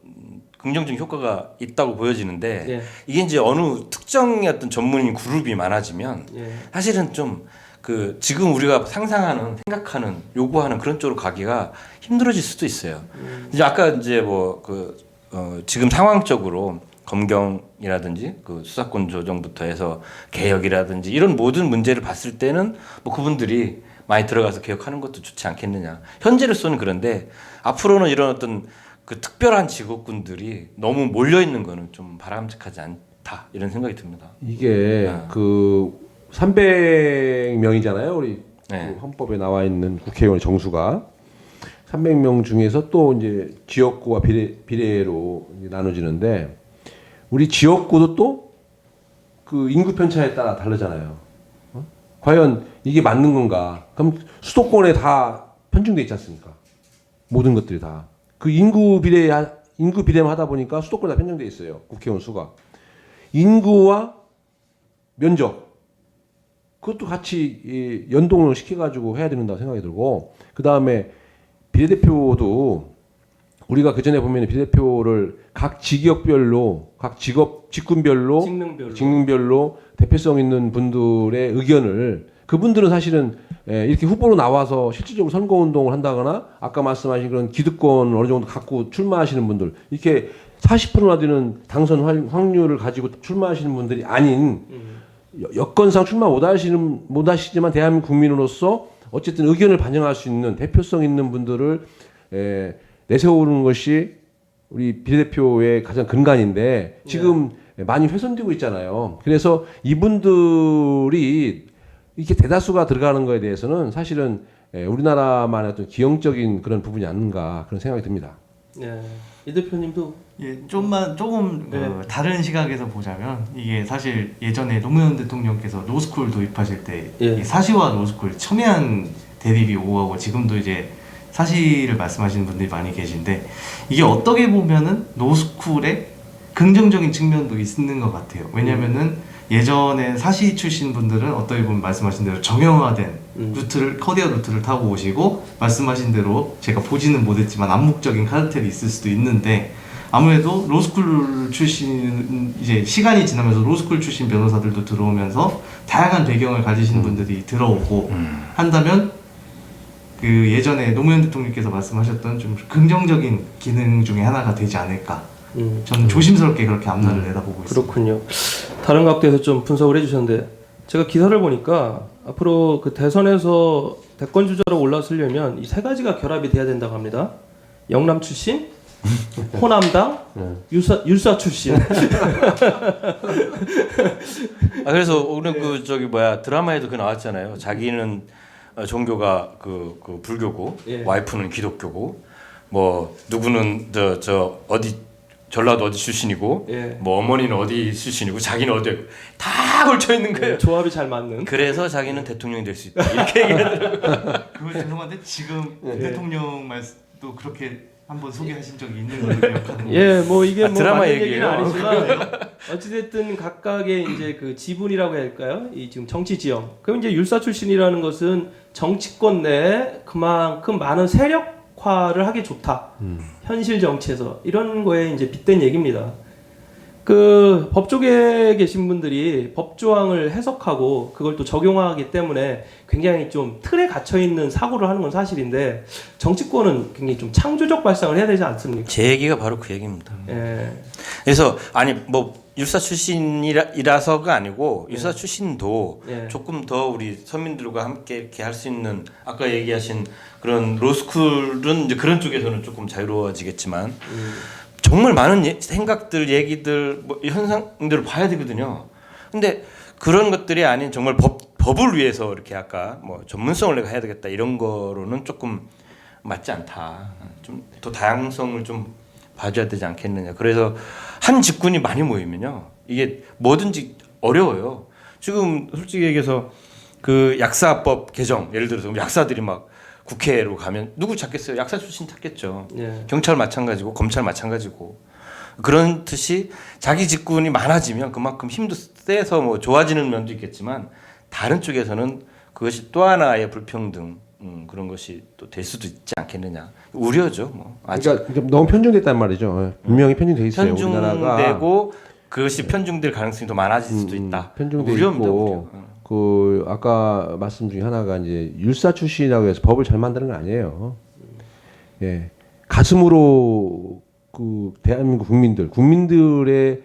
[SPEAKER 4] 긍정적인 효과가 있다고 보여지는데
[SPEAKER 1] 예.
[SPEAKER 4] 이게 이제 어느 특정의 어떤 전문인 그룹이 많아지면
[SPEAKER 1] 예.
[SPEAKER 4] 사실은 좀 그 지금 우리가 상상하는 생각하는 요구하는 그런 쪽으로 가기가 힘들어질 수도 있어요. 이제 아까 이제 뭐 그 지금 상황적으로 검경이라든지 그 수사권 조정부터 해서 개혁이라든지 이런 모든 문제를 봤을 때는 뭐 그분들이 많이 들어가서 개혁하는 것도 좋지 않겠느냐. 현재로서는 그런데 앞으로는 이런 어떤 그 특별한 직업군들이 너무 몰려 있는 거는 좀 바람직하지 않다 이런 생각이 듭니다.
[SPEAKER 2] 이게 그 300명이잖아요. 우리
[SPEAKER 4] 네.
[SPEAKER 2] 그 헌법에 나와 있는 국회의원의 정수가 300명 중에서 또 이제 지역구와 비례로 이제 나눠지는데 우리 지역구도 또 그 인구 편차에 따라 다르잖아요. 과연 이게 맞는 건가? 그럼 수도권에 다 편중돼 있지 않습니까? 모든 것들이 다. 그 인구 비례만 하다 보니까 수도권에 다 편중돼 있어요. 국회의원 수가. 인구와 면적 그것도 같이 연동을 시켜가지고 해야 된다고 생각이 들고 그 다음에 비례대표도 우리가 그 전에 보면 비례대표를 각 직역별로 각 직군별로 직능별로 대표성 있는 분들의 의견을 그분들은 사실은 이렇게 후보로 나와서 실질적으로 선거운동을 한다거나 아까 말씀하신 그런 기득권을 어느 정도 갖고 출마하시는 분들 이렇게 40%나 되는 당선 확률을 가지고 출마하시는 분들이 아닌 여건상 출마 못하시지만 대한민국 국민으로서 어쨌든 의견을 반영할 수 있는 대표성 있는 분들을 내세우는 것이 우리 비례대표의 가장 근간인데 지금 많이 훼손되고 있잖아요. 그래서 이분들이 이렇게 대다수가 들어가는 거에 대해서는 사실은 우리나라만의 어떤 기형적인 그런 부분이 아닌가 그런 생각이 듭니다.
[SPEAKER 1] 네. 이 대표님도
[SPEAKER 3] 조금 다른 시각에서 보자면 이게 사실 예전에 노무현 대통령께서 로스쿨 도입하실 때 이 사시와 로스쿨 첨예한 대립이 오가고 지금도 이제 사실을 말씀하시는 분들이 많이 계신데 이게 어떻게 보면은 로스쿨의 긍정적인 측면도 있는 것 같아요. 왜냐면은 예전에 사시 출신 분들은 어떻게 보면 말씀하신 대로 정형화된 루트를 커리어 루트를 타고 오시고 말씀하신 대로 제가 보지는 못했지만 암묵적인 카르텔이 있을 수도 있는데 아무래도 로스쿨 출신 이제 시간이 지나면서 로스쿨 출신 변호사들도 들어오면서 다양한 배경을 가지신 분들이 들어오고 한다면 그 예전에 노무현 대통령께서 말씀하셨던 좀 긍정적인 기능 중에 하나가 되지 않을까. 저는 조심스럽게 그렇게 앞날을 내다보고 있습니다.
[SPEAKER 1] 그렇군요. 다른 각도에서 좀 분석을 해주셨는데 제가 기사를 보니까 앞으로 그 대선에서 대권 주자로 올라서려면 이 세 가지가 결합이 돼야 된다고 합니다. 영남 출신, 호남당, 율사 출신.
[SPEAKER 4] 그래서 오늘 그 저기 뭐야 드라마에도 그 나왔잖아요. 자기는 종교가 그 불교고 와이프는 기독교고 뭐 누구는 저 어디 전라도 어디 출신이고 뭐 어머니는 어디 출신이고 자기는 어디 다 걸쳐 있는 거예요.
[SPEAKER 1] 조합이 잘 맞는.
[SPEAKER 4] 그래서 자기는 대통령이 될 수 있다. 이렇게 얘기하더라고요.
[SPEAKER 3] 그거 죄송한데 지금 대통령 말씀도 그렇게 한번 소개하신 적이 있는 걸로 기억하는데.
[SPEAKER 1] 뭐 이게 뭐
[SPEAKER 4] 드라마
[SPEAKER 1] 맞는
[SPEAKER 4] 얘기예요.
[SPEAKER 1] 얘기는 아니지만 어찌됐든 각각의 이제 그 지분이라고 해야 할까요? 이 지금 정치 지형. 그럼 이제 율사 출신이라는 것은 정치권 내에 그만큼 많은 세력화를 하기 좋다. 현실 정치에서 이런 거에 이제 빗댄 얘기입니다. 그 법조계에 계신 분들이 법조항을 해석하고 그걸 또 적용하기 때문에 굉장히 좀 틀에 갇혀 있는 사고를 하는 건 사실인데 정치권은 굉장히 좀 창조적 발상을 해야 되지 않습니까?
[SPEAKER 4] 제 얘기가 바로 그 얘기입니다. 그래서 아니 뭐 율사 출신이라서가 아니고 율사 출신도 조금 더 우리 서민들과 함께 이렇게 할 수 있는 아까 얘기하신 그런 로스쿨은 이제 그런 쪽에서는 조금 자유로워지겠지만 정말 많은 생각들, 얘기들, 뭐 현상들을 봐야 되거든요. 근데 그런 것들이 아닌 정말 법을 위해서 이렇게 아까 뭐 전문성을 내가 해야 되겠다 이런 거로는 조금 맞지 않다. 좀 더 다양성을 좀 봐줘야 되지 않겠느냐. 그래서 한 직군이 많이 모이면요 이게 뭐든지 어려워요. 지금 솔직히 얘기해서 그 약사법 개정 예를 들어서 약사들이 막 국회로 가면 누구 찾겠어요? 약사 출신 찾겠죠.
[SPEAKER 1] 예.
[SPEAKER 4] 경찰 마찬가지고 검찰 마찬가지고 그런 듯이 자기 직군이 많아지면 그만큼 힘도 세서 뭐 좋아지는 면도 있겠지만 다른 쪽에서는 그것이 또 하나의 불평등 그런 것이 또 될 수도 있지 않겠느냐 우려죠. 뭐 아직
[SPEAKER 2] 그러니까 너무 편중됐단 말이죠. 분명히 편중돼 있어요. 우리나라가
[SPEAKER 4] 편중되고 그것이 편중될 가능성이 더 많아질 수도 있다.
[SPEAKER 2] 편중돼
[SPEAKER 4] 우려입니다.
[SPEAKER 2] 있고
[SPEAKER 4] 우려.
[SPEAKER 2] 그 아까 말씀 중에 하나가 이제 율사 출신이라고 해서 법을 잘 만드는 건 아니에요. 예, 가슴으로 그 대한민국 국민들의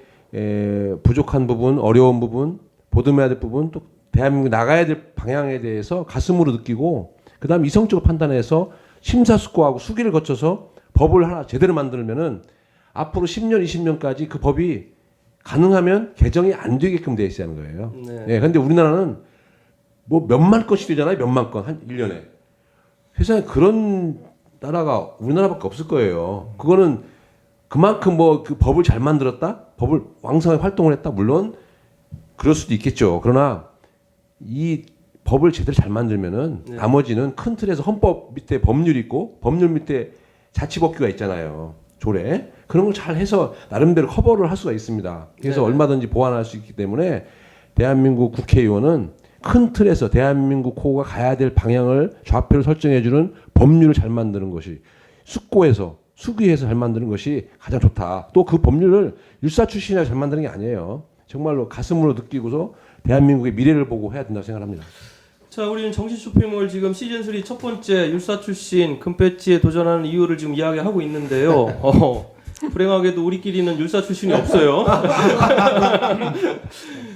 [SPEAKER 2] 부족한 부분, 어려운 부분, 보듬어야 될 부분, 또 대한민국 나가야 될 방향에 대해서 가슴으로 느끼고 그다음 이성적으로 판단해서 심사숙고하고 수기를 거쳐서 법을 하나 제대로 만들면은 앞으로 10년, 20년까지 그 법이 가능하면 개정이 안 되게끔 돼 있어야 하는 거예요.
[SPEAKER 1] 네.
[SPEAKER 2] 예, 근데 우리나라는 뭐 몇만 건씩 되잖아요. 몇만 건, 한 1년에. 세상에 그런 나라가 우리나라밖에 없을 거예요. 그거는 그만큼 뭐 그 법을 잘 만들었다? 법을 왕성하게 활동을 했다? 물론 그럴 수도 있겠죠. 그러나 이 법을 제대로 잘 만들면은
[SPEAKER 1] 네.
[SPEAKER 2] 나머지는 큰 틀에서 헌법 밑에 법률이 있고 법률 밑에 자치법규가 있잖아요. 조례. 그런 걸 잘 해서 나름대로 커버를 할 수가 있습니다. 그래서
[SPEAKER 1] 네.
[SPEAKER 2] 얼마든지 보완할 수 있기 때문에 대한민국 국회의원은 큰 틀에서 대한민국 호가 가야 될 방향을 좌표를 설정해주는 법률을 잘 만드는 것이 숙고해서 수기해서 잘 만드는 것이 가장 좋다. 또 그 법률을 율사 출신이라 잘 만드는 게 아니에요. 정말로 가슴으로 느끼고서 대한민국의 미래를 보고 해야 된다고 생각합니다.
[SPEAKER 1] 자, 우리는 정치 쇼핑몰 지금 시즌 3 첫 번째 율사 출신 금배지에 도전하는 이유를 지금 이야기하고 있는데요. 불행하게도 우리끼리는 율사 출신이 없어요.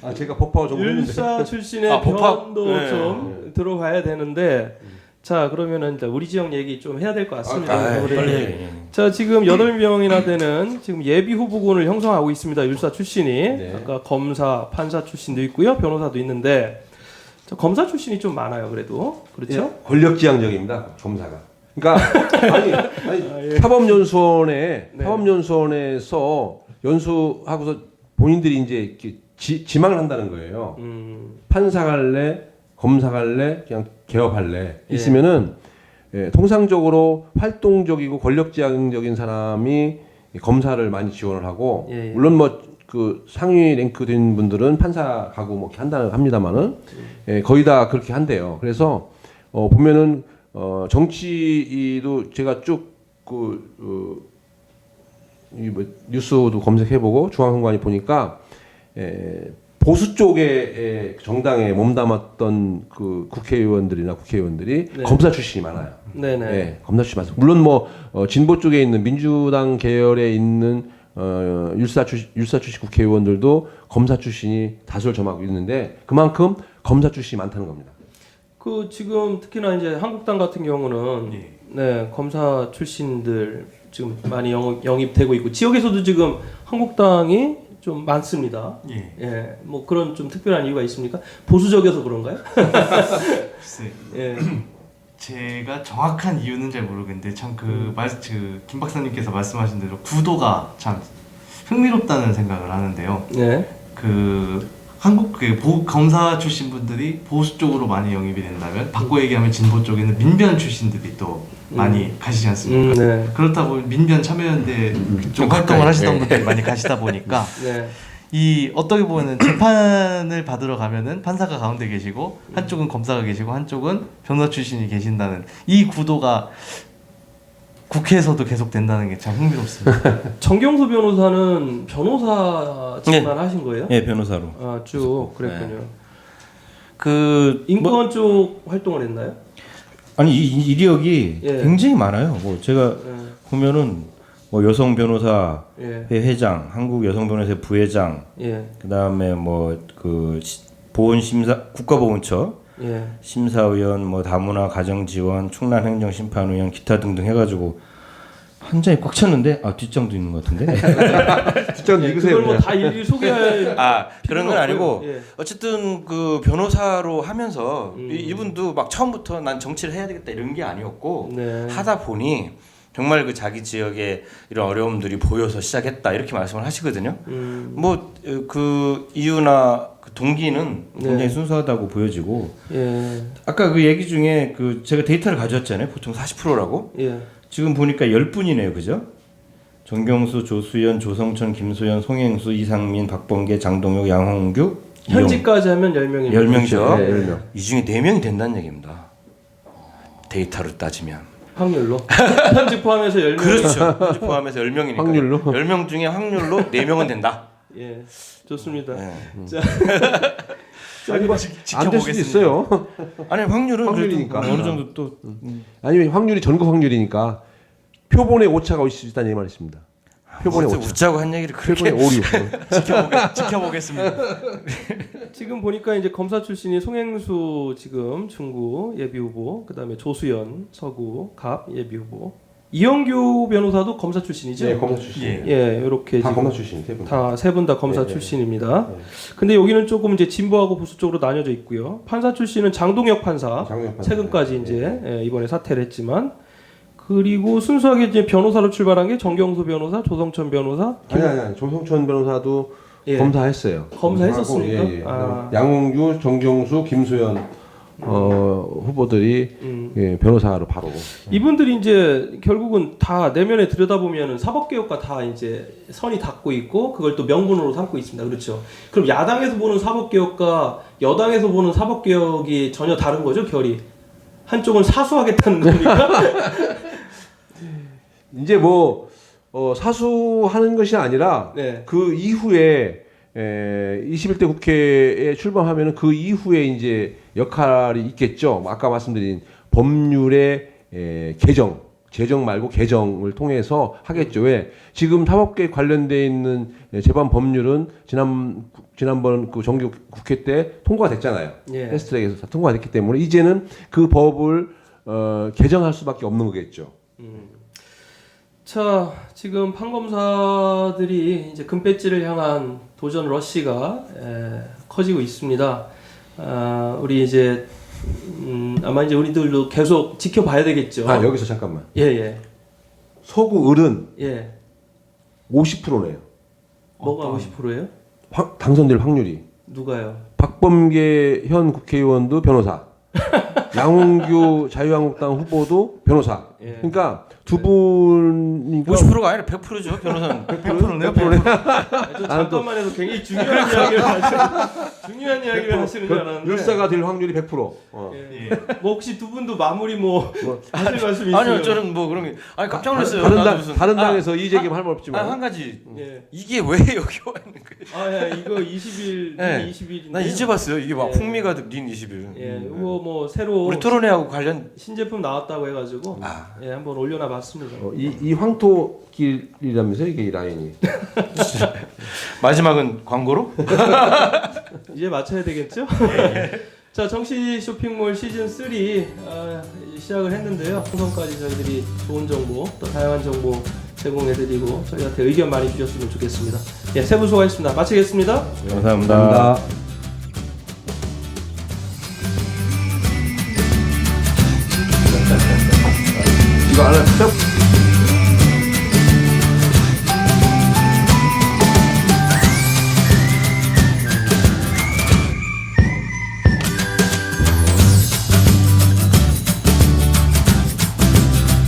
[SPEAKER 2] 아 제가 법하고 정리했는데.
[SPEAKER 1] 율사 출신의
[SPEAKER 4] 법학?
[SPEAKER 1] 변도
[SPEAKER 4] 네.
[SPEAKER 1] 좀 들어가야 되는데 자 그러면은 이제 우리 지역 얘기 좀 해야 될 것 같습니다.
[SPEAKER 4] 빨리.
[SPEAKER 1] 자 지금 8명이나 되는 지금 예비 후보군을 형성하고 있습니다. 율사 출신이
[SPEAKER 2] 네.
[SPEAKER 1] 아까 검사, 판사 출신도 있고요, 변호사도 있는데 자, 검사 출신이 좀 많아요. 그래도 그렇죠?
[SPEAKER 2] 예, 권력지향적입니다. 검사가. 그러니까 아니 사법연수원에
[SPEAKER 1] 네.
[SPEAKER 2] 사법연수원에서 연수하고서 본인들이 이제 이렇게 지망을 한다는 거예요. 판사 갈래, 검사 갈래, 그냥 개업할래
[SPEAKER 1] 예.
[SPEAKER 2] 있으면은 통상적으로 활동적이고 권력지향적인 사람이 검사를 많이 지원을 하고
[SPEAKER 1] 예.
[SPEAKER 2] 물론 뭐 그 상위 랭크 된 분들은 판사 가고 뭐 이렇게 한다는 합니다만은 거의 다 그렇게 한대요. 그래서 보면은 정치도 제가 쭉그 뭐 뉴스도 검색해보고 중앙선관위 보니까 보수 쪽의 정당에 몸담았던 그 국회의원들이
[SPEAKER 1] 네.
[SPEAKER 2] 검사 출신이 많아요.
[SPEAKER 1] 네네.
[SPEAKER 2] 네, 검사 출신 많습니다. 물론 뭐 진보 쪽에 있는 민주당 계열에 있는 율사 출신 국회의원들도 검사 출신이 다수를 점하고 있는데 그만큼 검사 출신이 많다는 겁니다.
[SPEAKER 1] 그 지금 특히나 이제 한국당 같은 경우는 네 검사 출신들 지금 많이 영입되고 있고 지역에서도 지금 한국당이 좀 많습니다. 예, 뭐 그런 좀 특별한 이유가 있습니까? 보수적이어서 그런가요?
[SPEAKER 3] 글쎄,
[SPEAKER 1] 예,
[SPEAKER 3] 제가 정확한 이유는 잘 모르겠는데 참 김 박사님께서 말씀하신 대로 구도가 참 흥미롭다는 생각을 하는데요.
[SPEAKER 1] 네,
[SPEAKER 3] 그 한국 검사 출신 분들이 보수 쪽으로 많이 영입이 된다면 바꿔 얘기하면 진보 쪽에는 민변 출신들이 또 많이 가시지 않습니까?
[SPEAKER 1] 네,
[SPEAKER 3] 그렇다 보니 민변 참여연대 쪽 활동을 하시던 분들이 많이 가시다 보니까
[SPEAKER 1] 네,
[SPEAKER 3] 이 어떻게 보면은 재판을 받으러 가면은 판사가 가운데 계시고 한쪽은 검사가 계시고 한쪽은 변호사 출신이 계신다는 이 구도가 국회에서도 계속 된다는 게 참 흥미롭습니다.
[SPEAKER 1] 정경수 변호사는 변호사직만 하신 거예요?
[SPEAKER 4] 예, 변호사로.
[SPEAKER 1] 아, 쭉 그랬군요.
[SPEAKER 4] 그
[SPEAKER 1] 인권 쪽 활동을 했나요?
[SPEAKER 4] 아니 이 이력이
[SPEAKER 1] 예.
[SPEAKER 4] 굉장히 많아요. 뭐 제가 보면은 뭐 여성 변호사
[SPEAKER 1] 예,
[SPEAKER 4] 회장, 한국 여성 변호사 부회장,
[SPEAKER 1] 예,
[SPEAKER 4] 그다음에 뭐 그 보훈 심사 국가보훈처
[SPEAKER 1] 예,
[SPEAKER 4] 심사위원, 뭐 다문화 가정지원, 충남 행정심판위원 기타 등등 해가지고 한 장이 꽉 찼는데 뒷장도 있는 것 같은데.
[SPEAKER 2] 뒷장 읽으세요.
[SPEAKER 1] 그걸 뭐 다 일일이 소개할
[SPEAKER 4] 그런 건 아니고
[SPEAKER 1] 예.
[SPEAKER 4] 어쨌든 그 변호사로 하면서 이분도 막 처음부터 난 정치를 해야 되겠다 이런 게 아니었고
[SPEAKER 1] 네.
[SPEAKER 4] 하다 보니 정말 그 자기 지역에 이런 어려움들이 보여서 시작했다 이렇게 말씀을 하시거든요. 뭐 그 이유나 그 동기는 굉장히 순수하다고 보여지고
[SPEAKER 1] 예.
[SPEAKER 4] 아까 그 얘기 중에 그 제가 데이터를 가져왔잖아요. 보통 40%라고.
[SPEAKER 1] 예.
[SPEAKER 4] 지금 보니까 10분이네요. 그죠? 정경수, 조수연, 조성천, 김소연, 송행수, 이상민, 박범계, 장동혁, 양홍규,
[SPEAKER 1] 현직까지 하면 10명입니다.
[SPEAKER 4] 10명이죠.
[SPEAKER 2] 네, 10명.
[SPEAKER 4] 이 중에 4명이 된다는 얘기입니다. 데이터로 따지면.
[SPEAKER 1] 확률로. 현직 포함해서 10명.
[SPEAKER 4] 그렇죠. 현직 포함해서 10명이니까.
[SPEAKER 2] 확률로?
[SPEAKER 4] 10명 중에 확률로 4명은 된다.
[SPEAKER 1] 예. 좋습니다.
[SPEAKER 4] 네.
[SPEAKER 1] 자,
[SPEAKER 2] 안 될 수도 있어요.
[SPEAKER 4] 아니 확률은
[SPEAKER 2] 확률이니까.
[SPEAKER 4] 그래도 어느 정도 또
[SPEAKER 2] 아니면 확률이 전국 확률이니까 표본의 오차가 있을 수 있다는 얘기만 했습니다. 표본의 오차.
[SPEAKER 4] 웃자고 한 얘기를 그렇게
[SPEAKER 2] 표본의 오류.
[SPEAKER 3] 지켜보겠습니다.
[SPEAKER 1] 지금 보니까 이제 검사 출신이 송행수 지금 중구 예비 후보, 그다음에 조수연 서구 갑 예비 후보, 이영규 변호사도 검사 출신이죠?
[SPEAKER 2] 네, 검사 출신.
[SPEAKER 1] 예, 이렇게
[SPEAKER 2] 다
[SPEAKER 1] 지금
[SPEAKER 2] 검사 출신 세 분.
[SPEAKER 1] 다 세 분 다 검사
[SPEAKER 2] 네, 네.
[SPEAKER 1] 출신입니다.
[SPEAKER 2] 네.
[SPEAKER 1] 근데 여기는 조금 이제 진보하고 보수 쪽으로 나뉘어져 있고요. 판사 출신은 장동혁 판사,
[SPEAKER 2] 장동혁 판사.
[SPEAKER 1] 최근까지
[SPEAKER 2] 네.
[SPEAKER 1] 이제 이번에 사퇴를 했지만, 그리고 순수하게 이제 변호사로 출발한 게 정경수 변호사, 조성천 변호사,
[SPEAKER 2] 아니 조성천 변호사도
[SPEAKER 1] 예.
[SPEAKER 2] 검사했어요.
[SPEAKER 1] 검사했었습니까?
[SPEAKER 2] 검사하고, 예, 예. 양홍규, 정경수, 김소연 후보들이 예, 변호사로 바로.
[SPEAKER 1] 이분들이 이제 결국은 다 내면에 들여다보면은 사법개혁과 다 이제 선이 닿고 있고 그걸 또 명분으로 삼고 있습니다. 그렇죠. 그럼 야당에서 보는 사법개혁과 여당에서 보는 사법개혁이 전혀 다른 거죠, 결이. 한쪽은 사수하겠다는 겁니까?
[SPEAKER 2] 이제 뭐 사수하는 것이 아니라
[SPEAKER 1] 네.
[SPEAKER 2] 그 이후에 21대 국회에 출범하면은 그 이후에 이제 역할이 있겠죠. 아까 말씀드린 법률의 재정 말고 개정을 통해서 하겠죠. 왜? 지금 사법계 관련돼 있는 재반 법률은 지난번 그 정기 국회 때 통과됐잖아요.
[SPEAKER 1] 예.
[SPEAKER 2] 패스트트랙에서 통과됐기 때문에 이제는 그 법을 개정할 수밖에 없는 거겠죠.
[SPEAKER 1] 자, 지금 판검사들이 이제 금배지를 향한 도전 러시가 커지고 있습니다. 우리 이제 아마 이제 우리들도 계속 지켜봐야 되겠죠.
[SPEAKER 2] 여기서 잠깐만.
[SPEAKER 1] 예.
[SPEAKER 2] 서구 을은
[SPEAKER 1] 예.
[SPEAKER 2] 50%네요.
[SPEAKER 1] 뭐가 50%예요?
[SPEAKER 2] 당선될 확률이.
[SPEAKER 1] 누가요?
[SPEAKER 2] 박범계 현 국회의원도 변호사, 양홍규 자유한국당 후보도 변호사.
[SPEAKER 1] 예.
[SPEAKER 2] 그러니까 두 분이
[SPEAKER 4] 50%가 아니라 100%죠. 변호사는
[SPEAKER 3] 100%네요.
[SPEAKER 1] 잠깐만 해도 굉장히 중요한 이야기를 하시는 줄 알았는데.
[SPEAKER 2] 율사가 될 확률이 100%.
[SPEAKER 1] 예. 뭐 혹시 두 분도 마무리 하실 말씀 있으면?
[SPEAKER 4] 아니요, 저는 뭐 그런 게 깜짝 놀랐어요.
[SPEAKER 2] 다른 당에서 이 얘기면 할 말 없지만.
[SPEAKER 4] 한 가지
[SPEAKER 1] 예.
[SPEAKER 4] 이게 왜 여기 와 있는 거예요?
[SPEAKER 1] 이거 20일,
[SPEAKER 4] 네.
[SPEAKER 1] 20일인데.
[SPEAKER 4] 난 이제 봤어요. 이게 막
[SPEAKER 1] 예.
[SPEAKER 4] 풍미가 닌 20일.
[SPEAKER 1] 예, 이거 뭐 새로
[SPEAKER 4] 우리 토론회하고 관련
[SPEAKER 1] 신제품 나왔다고 해가지고 예, 한번 올려놔봤습니다.
[SPEAKER 2] 이 황토길이라면서 이게 이 라인이.
[SPEAKER 4] 마지막은 광고로?
[SPEAKER 1] 이제 맞춰야 되겠죠? 자, 정치 쇼핑몰 시즌 3 시작을 했는데요. 방송까지 저희들이 좋은 정보, 또 다양한 정보 제공해드리고 저희한테 의견 많이 주셨으면 좋겠습니다. 예, 세 분 수고하셨습니다. 마치겠습니다.
[SPEAKER 4] 감사합니다.
[SPEAKER 2] 이거 하나 딱